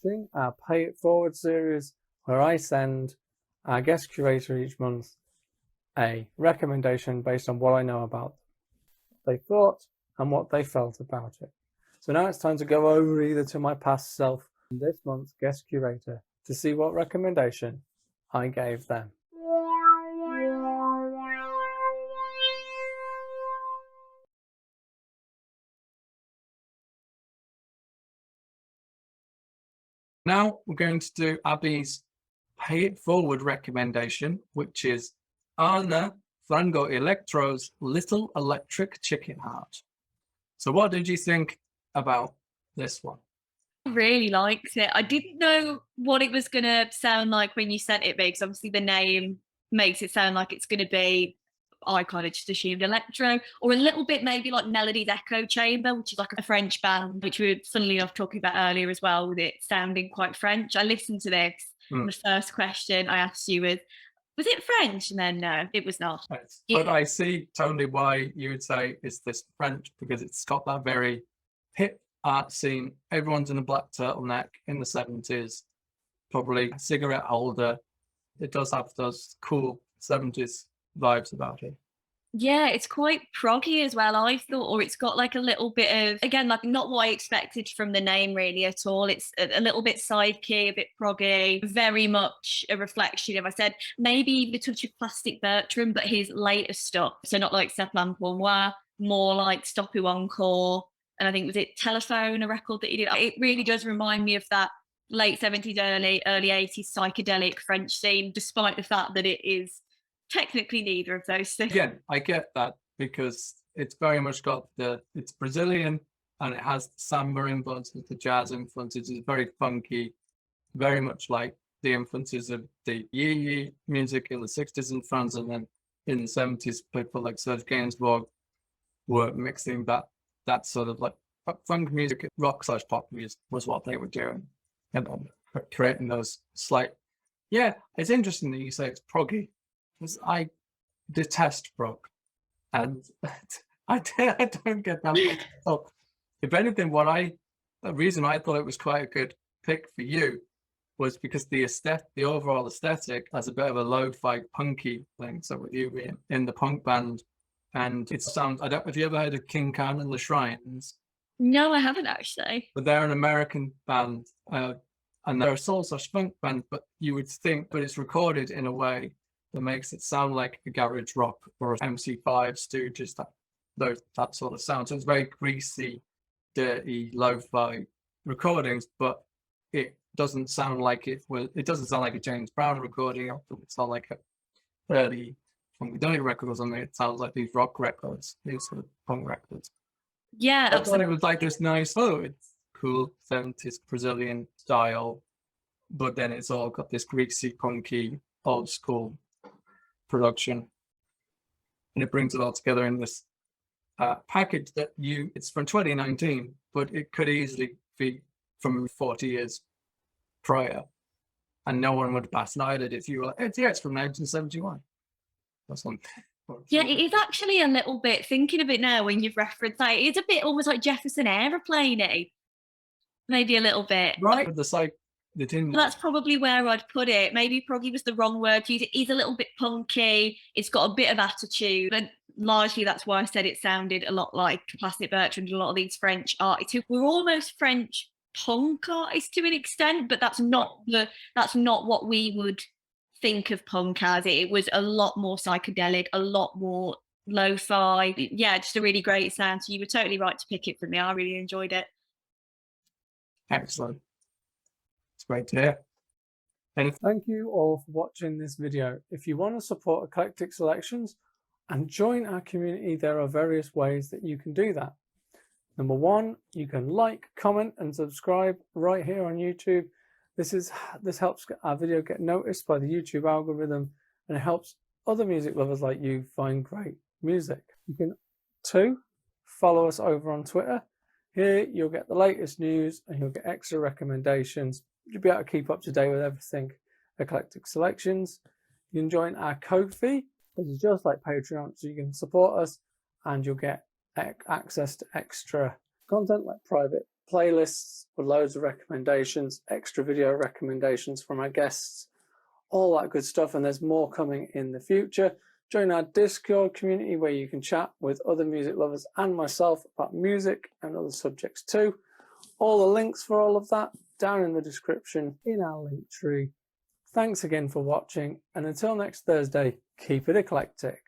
watching our Pay It Forward series, where I send our guest curator each month a recommendation based on what I know about them, what they thought and what they felt about it. So now it's time to go over either to my past self and this month's guest curator to see what recommendation I gave them. Now we're going to do Abi's Pay It Forward recommendation, which is Arna Frango Electro's Little Electric Chicken Heart. So what did you think about this one? I really liked it. I didn't know what it was going to sound like when you sent it me, because obviously the name makes it sound like it's going to be, I kind of just assumed electro, or a little bit maybe like Melody's Echo Chamber, which is like a French band, which we were funnily enough talking about earlier as well, with it sounding quite French. I listened to this, and the first question I asked you was it French? And then no, it was not. Yes. But I see totally why you would say is this French, because it's got that very hip art scene. Everyone's in a black turtleneck in the 70s, probably a cigarette holder. It does have those cool 70s vibes about it. Yeah, it's quite proggy as well, I thought, or it's got like a little bit of, again, like not what I expected from the name really at all. It's a little bit side key, a bit proggy, very much a reflection of, I said, maybe even a touch of Plastic Bertrand, but his later stuff. So not like Seplan Pour Moi, more like Stop You Encore. And I think, was it Telephone, a record that he did? It really does remind me of that late 70s, early 80s psychedelic French scene, despite the fact that it is technically neither of those things. Again, I get that, because it's very much got it's Brazilian and it has the samba influences, the jazz influences. It's very funky, very much like the influences of the Yee music in the 60s in France, and then in the 70s people like Serge Gainsbourg were mixing that sort of like funk music, rock/pop music was what they were doing, and creating those slight. Yeah, it's interesting that you say it's proggy, because I detest prog, and I don't get that much. So, if anything, the reason I thought it was quite a good pick for you was because the overall aesthetic has a bit of a lo-fi punky thing. So with you being in the punk band, and it sounds, I don't know if you ever heard of King Khan and the Shrines. No, I haven't actually. But they're an American band, and they're a soul/funk band, but you would think, but it's recorded in a way that makes it sound like a garage rock or an MC5 Stooges, that sort of sound. So it's very greasy, dirty, lo-fi recordings, but it doesn't sound like it doesn't sound like a James Brown recording. It sounds like a early funkadelic record or something. It sounds like these rock records, these sort of punk records. Yeah, I thought it was like this nice, it's cool 70s Brazilian style, but then it's all got this greasy, punky, old school production, and it brings it all together in this package that it's from 2019, but it could easily be from 40 years prior, and no one would bat an eyelid if you were like, it's from 1971 or something. Yeah, it is actually a little bit, thinking of it now when you've referenced that, it's a bit almost like Jefferson Aeroplane-y, maybe a little bit. Right, That's probably where I'd put it. Maybe proggy was the wrong word to use. It is a little bit punky. It's got a bit of attitude. And largely that's why I said it sounded a lot like Plastic Bertrand and a lot of these French artists who were almost French punk artists to an extent, but that's not what we would think of punk as. It was a lot more psychedelic, a lot more lo-fi. Yeah, just a really great sound. So you were totally right to pick it for me. I really enjoyed it. Excellent. It's great to hear. And thank you all for watching this video. If you want to support Eclectic Selections and join our community, there are various ways that you can do that. Number one, you can like, comment and subscribe right here on YouTube. This helps our video get noticed by the YouTube algorithm, and it helps other music lovers like you find great music. You can too follow us over on Twitter. Here you'll get the latest news and you'll get extra recommendations. You'll be able to keep up to date with everything Eclectic Selections. You can join our Ko-fi, which is just like Patreon, so you can support us and you'll get access to extra content like private playlists with loads of recommendations, extra video recommendations from our guests, all that good stuff. And there's more coming in the future. Join our Discord community where you can chat with other music lovers and myself about music and other subjects too. All the links for all of that down in the description in our link tree. Thanks again for watching, and until next Thursday, keep it eclectic.